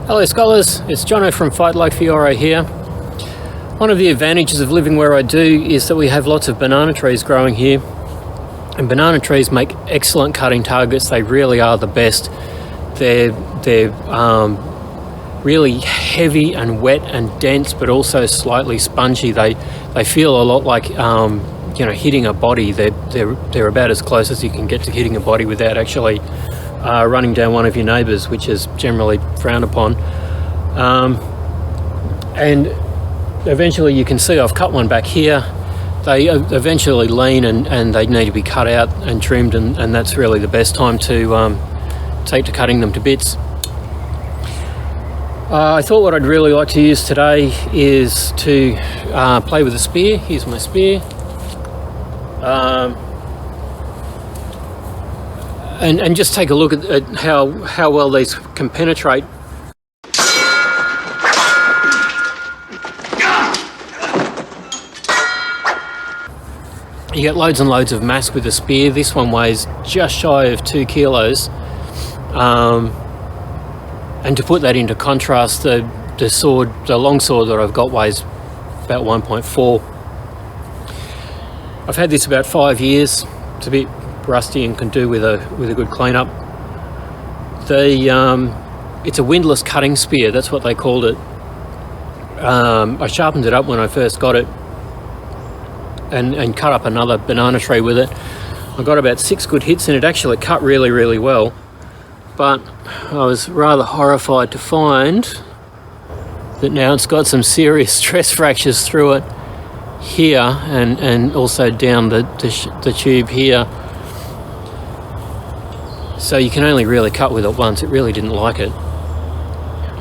Hello scholars, it's Jono from Fight Like Fiore here. One of the advantages of living where I do is that we have lots of banana trees growing here, and banana trees make excellent cutting targets. They really are the best. They're really heavy and wet and dense, but also slightly spongy. They feel a lot like hitting a body. They're about as close as you can get to hitting a body without actually running down one of your neighbours, which is generally frowned upon. And eventually you can see I've cut one back here. They eventually lean and they need to be cut out and trimmed, and that's really the best time to take to cutting them to bits. I thought what I'd really like to use today is to play with a spear. Here's my spear. And just take a look at how well these can penetrate. You get loads and loads of mass with a spear. This one weighs just shy of 2 kilos. And to put that into contrast, the long sword that I've got weighs about 1.4. I've had this about 5 years. It's a bit rusty and can do with a good cleanup. It's a windlass cutting spear. That's what they called it. I sharpened it up when I first got it and cut up another banana tree with it. I got about 6 good hits and it actually cut really, really well. But I was rather horrified to find that now it's got some serious stress fractures through it here and also down the tube here. So you can only really cut with it once. It really didn't like it.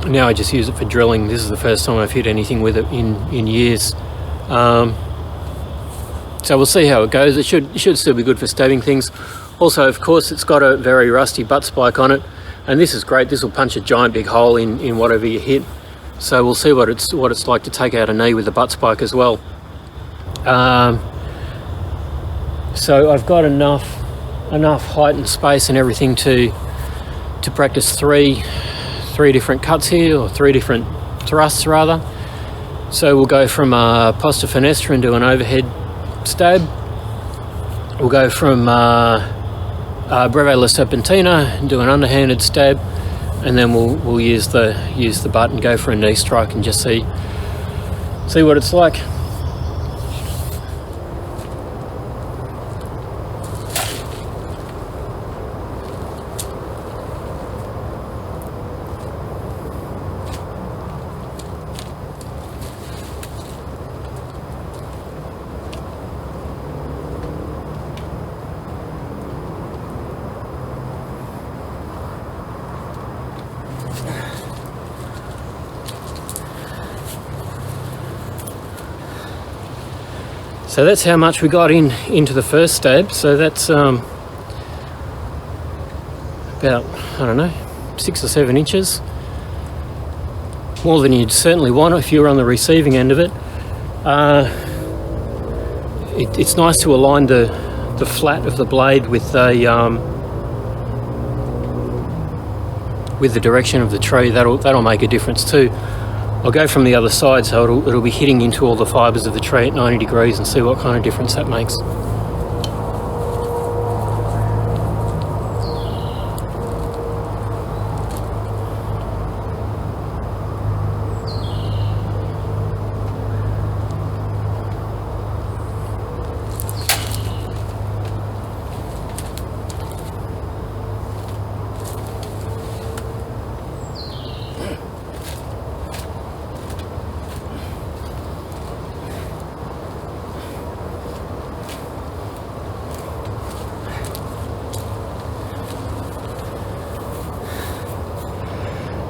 Now I just use it for drilling. This is the first time I've hit anything with it in years. So we'll see how it goes. It should still be good for stabbing things. Also, of course, it's got a very rusty butt spike on it, and this is great. This will punch a giant big hole in whatever you hit. So we'll see what it's like to take out a knee with a butt spike as well. So I've got enough height and space and everything to practice three different cuts here, or 3 different thrusts rather. So we'll go from posta finestra and do an overhead stab. We'll go from breve la serpentina and do an underhanded stab, and then we'll use the butt and go for a knee strike and just see what it's like. So that's how much we got into the first stab. So that's about, I don't know, 6 or 7 inches. More than you'd certainly want if you were on the receiving end of it. It's nice to align the flat of the blade with the direction of the tree. That'll make a difference too. I'll go from the other side, so it'll be hitting into all the fibres of the tree at 90 degrees and see what kind of difference that makes.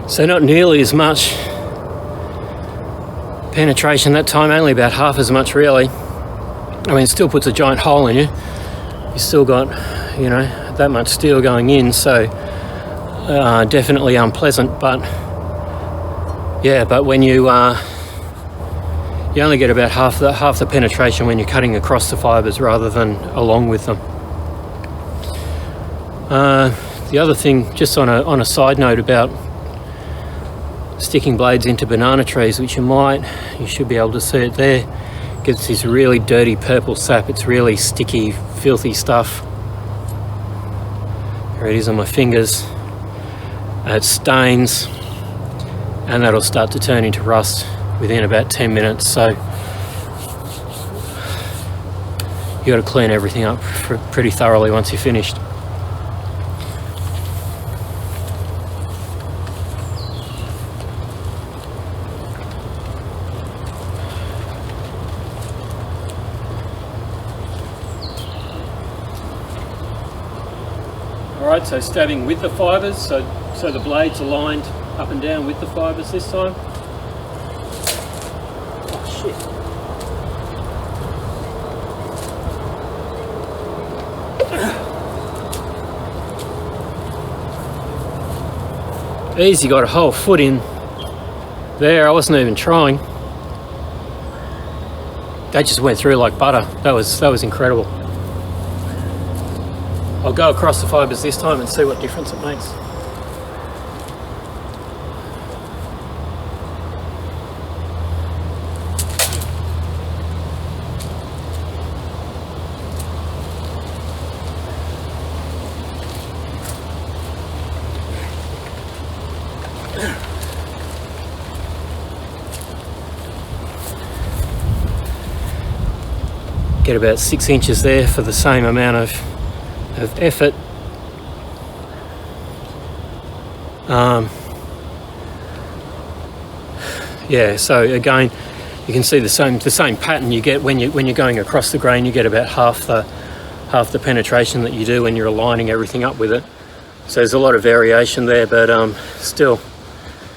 So not nearly as much penetration that time, only about half as much really. I mean, it still puts a giant hole in you. You still got, that much steel going in, so definitely unpleasant. But yeah, but when you only get about half the penetration when you're cutting across the fibres rather than along with them. The other thing, just on a side note about sticking blades into banana trees, which you should be able to see it there. Gets this really dirty purple sap. It's really sticky, filthy stuff. There it is on my fingers. It stains, and that'll start to turn into rust within about 10 minutes. So you got to clean everything up pretty thoroughly once you're finished. Alright, so stabbing with the fibres, so the blades are lined up and down with the fibres this time. Oh shit. Easy, got a whole foot in there. I wasn't even trying. That just went through like butter. That was incredible. I'll go across the fibres this time and see what difference it makes. Get about 6 inches there for the same amount of effort. Yeah, so again, you can see the same pattern you get when you're going across the grain. You get about half the penetration that you do when you're aligning everything up with it. So there's a lot of variation there, but still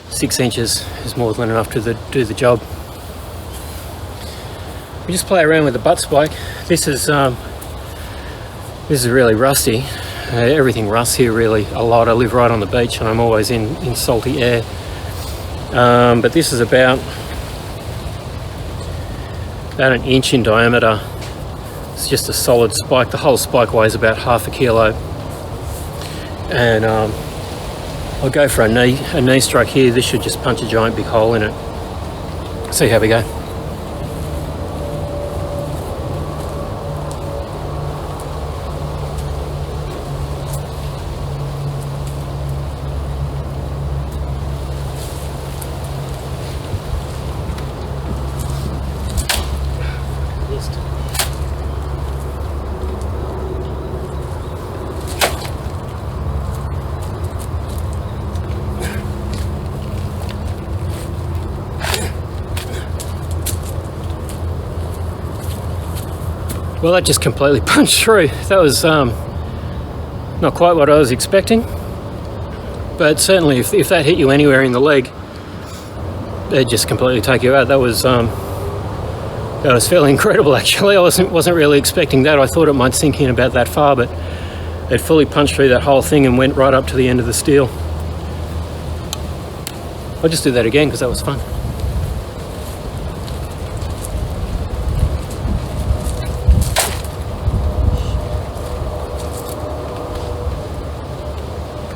6 inches is more than enough to do the job. We just play around with the butt spike. This is really rusty. Everything rusts here really a lot. I live right on the beach and I'm always in salty air. But this is about an inch in diameter. It's just a solid spike. The whole spike weighs about 1/2 kilo. And I'll go for a knee strike here. This should just punch a giant big hole in it. See how we go. Well, that just completely punched through. That was not quite what I was expecting, but certainly if that hit you anywhere in the leg, it'd just completely take you out. That was fairly incredible actually. I wasn't really expecting that. I thought it might sink in about that far, but it fully punched through that whole thing and went right up to the end of the steel. I'll just do that again because that was fun.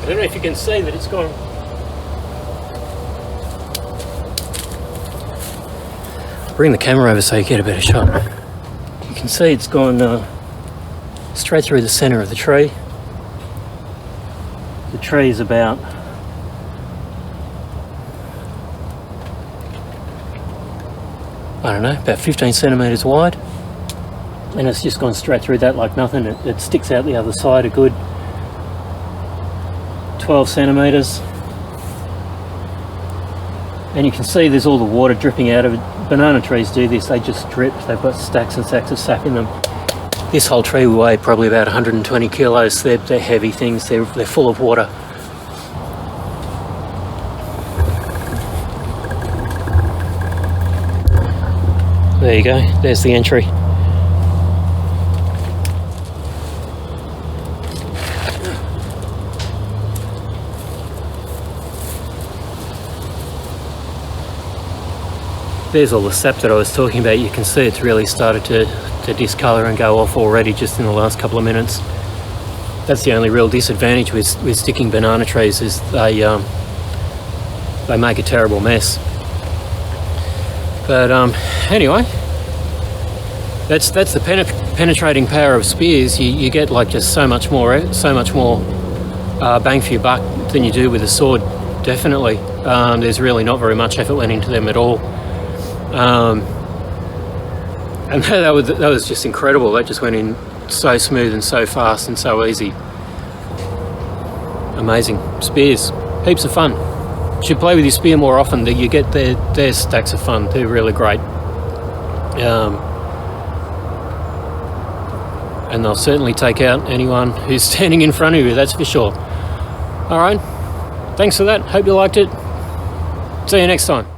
I don't know if you can see that it's gone. Bring the camera over so you get a better shot. You can see it's gone straight through the center of the tree. The tree is about about 15 centimeters wide, and it's just gone straight through that like nothing. It sticks out the other side a good 12 centimeters, and you can see there's all the water dripping out of it. Banana trees do this, they just drip. They've got stacks and stacks of sap in them. This whole tree will weigh probably about 120 kilos. They're heavy things, they're full of water. There you go, there's the entry. There's all the sap that I was talking about. You can see it's really started to discolour and go off already just in the last couple of minutes. That's the only real disadvantage with sticking banana trees, is they they make a terrible mess. But anyway, that's the penetrating power of spears. You get like just so much more bang for your buck than you do with a sword. Definitely, there's really not very much effort went into them at all. And that was just incredible. That just went in so smooth and so fast and so easy. Amazing. Spears, heaps of fun. You should play with your spear more often. That you get their stacks of fun. They're really great. And they'll certainly take out anyone who's standing in front of you, that's for sure. All right, thanks for that. Hope you liked it. See you next time.